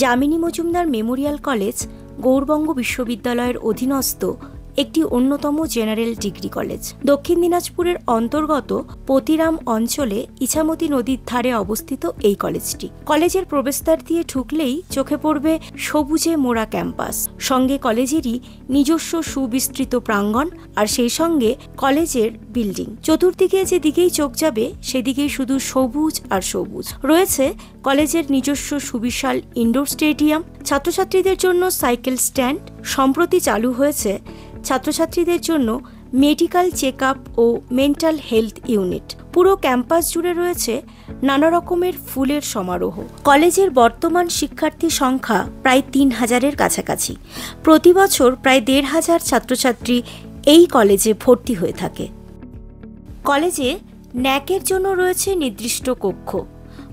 Jamini Majumdar Memorial college Gourbanga বিশ্ববিদ্যালয়ের অধীনস্থ একটি অন্যতম জেনারেল ডিগ্রি কলেজ। দক্ষিণ দিনাজপুরের অন্তর্গত পতিরাম অঞ্চলে ইছামতি নদীর ধারে অবস্থিত এই কলেজটি। কলেজের প্রবেশদ্বার দিয়ে ঢুকলেই চোখে পড়বে সবুজে মোড়া ক্যাম্পাস, সঙ্গে কলেজেরই নিজস্ব সুবিস্তৃত প্রাঙ্গণ, আর সেই সঙ্গে কলেজের বিল্ডিং। চতুর্দিকে যেদিকেই চোখ যাবে সেদিকেই শুধু সবুজ আর সবুজ। রয়েছে কলেজের নিজস্ব সুবিশাল ইনডোর স্টেডিয়াম, ছাত্রছাত্রীদের জন্য সাইকেল স্ট্যান্ড। সম্প্রতি চালু হয়েছে ছাত্রছাত্রীদের জন্য মেডিকেল চেক আপ ও মেন্টাল হেলথ ইউনিট। পুরো ক্যাম্পাস জুড়ে রয়েছে নানা রকমের ফুলের সমারোহ। কলেজের বর্তমান শিক্ষার্থী সংখ্যা প্রায় ৩,০০০-এর কাছাকাছি। প্রতি বছর প্রায় ১,৫০০ ছাত্রছাত্রী এই কলেজে ভর্তি হয়ে থাকে। কলেজে ন্যাকের জন্য রয়েছে নির্দিষ্ট কক্ষ।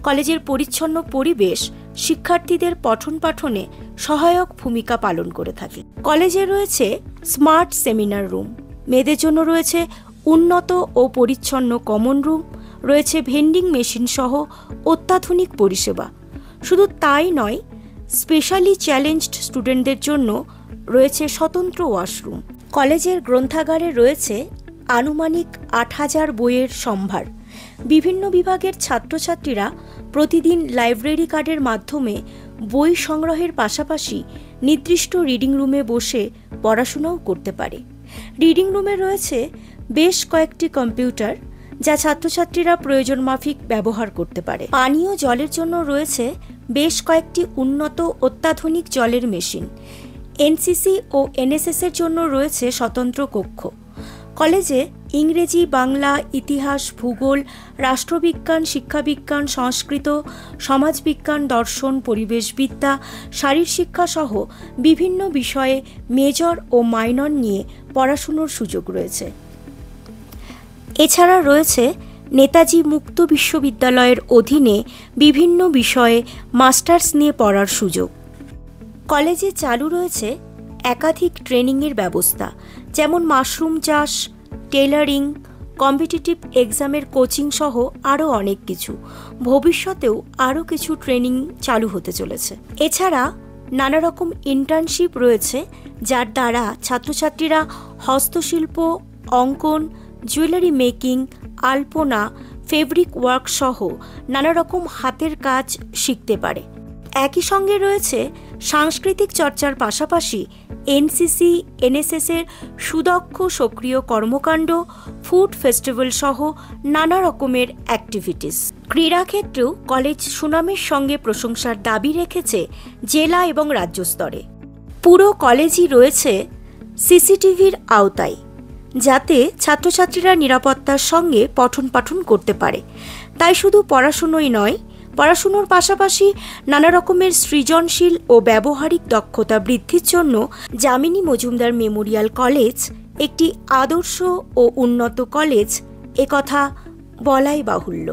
কলেজের পরিচ্ছন্ন পরিবেশ শিক্ষার্থীদের পঠন পাঠনে সহায়ক ভূমিকা পালন করে থাকে। কলেজে রয়েছে স্মার্ট সেমিনার রুম, মেয়েদের জন্য রয়েছে উন্নত ও পরিচ্ছন্ন কমন রুম, রয়েছে ভেন্ডিং মেশিন সহ অত্যাধুনিক পরিষেবা। শুধু তাই নয়, স্পেশালি চ্যালেঞ্জড স্টুডেন্টদের জন্য রয়েছে স্বতন্ত্র ওয়াশরুম। কলেজের গ্রন্থাগারে রয়েছে আনুমানিক ৮,০০০ বইয়ের সম্ভার। বিভিন্ন বিভাগের ছাত্রছাত্রীরা প্রতিদিন লাইব্রেরি কার্ডের মাধ্যমে বই সংগ্রহের পাশাপাশি নির্দিষ্ট রিডিং রুমে বসে পড়াশোনাও করতে পারে। রিডিং রুমে রয়েছে বেশ কয়েকটি কম্পিউটার, যা ছাত্রছাত্রীরা প্রয়োজন মাফিক ব্যবহার করতে পারে। পানীয় জলের জন্য রয়েছে বেশ কয়েকটি উন্নত অত্যাধুনিক জলের মেশিন। এনসিসি ও এনএসএস এর জন্য রয়েছে স্বতন্ত্র কক্ষ। কলেজে ইংরেজি, বাংলা, ইতিহাস, ভূগোল, রাষ্ট্রবিজ্ঞান, শিক্ষাবিজ্ঞান, সংস্কৃত, সমাজবিজ্ঞান, দর্শন, পরিবেশবিদ্যা, শারীরশিক্ষা সহ বিভিন্ন বিষয়ে মেজর ও মাইনর নিয়ে পড়াশুনোর সুযোগ রয়েছে। এছাড়া রয়েছে নেতাজি মুক্ত বিশ্ববিদ্যালয়ের অধীনে বিভিন্ন বিষয়ে মাস্টার্স নিয়ে পড়ার সুযোগ। কলেজে চালু রয়েছে একাধিক ট্রেনিংয়ের ব্যবস্থা, যেমন মাশরুম চাষ, টেলারিং, কম্পিটিটিভ এক্সামের কোচিং সহ আরও অনেক কিছু। ভবিষ্যতেও আরও কিছু ট্রেনিং চালু হতে চলেছে। এছাড়া নানা রকম ইন্টার্নশিপ রয়েছে, যার দ্বারা ছাত্রছাত্রীরা হস্তশিল্প, অঙ্কন, জুয়েলারি মেকিং, আলপনা, ফেব্রিক ওয়ার্ক সহ নানা রকম হাতের কাজ শিখতে পারে। একই সঙ্গে রয়েছে সাংস্কৃতিক চর্চার পাশাপাশি এনসিসি, এনএসএস এর সুদক্ষ সক্রিয় কর্মকাণ্ড, ফুড ফেস্টিভ্যাল সহ নানা রকমের অ্যাক্টিভিটিস। ক্রীড়াক্ষেত্রেও কলেজ সুনামের সঙ্গে প্রশংসার দাবি রেখেছে জেলা এবং রাজ্য স্তরে। পুরো কলেজই রয়েছে সিসিটিভির আওতায়, যাতে ছাত্রছাত্রীরা নিরাপত্তার সঙ্গে পঠন পাঠন করতে পারে। তাই শুধু পড়াশুনোই নয়, পড়াশুনোর পাশাপাশি নানা রকমের সৃজনশীল ও ব্যবহারিক দক্ষতা বৃদ্ধির জন্য যামিনী মজুমদার মেমোরিয়াল কলেজ একটি আদর্শ ও উন্নত কলেজ, একথা বলাই বাহুল্য।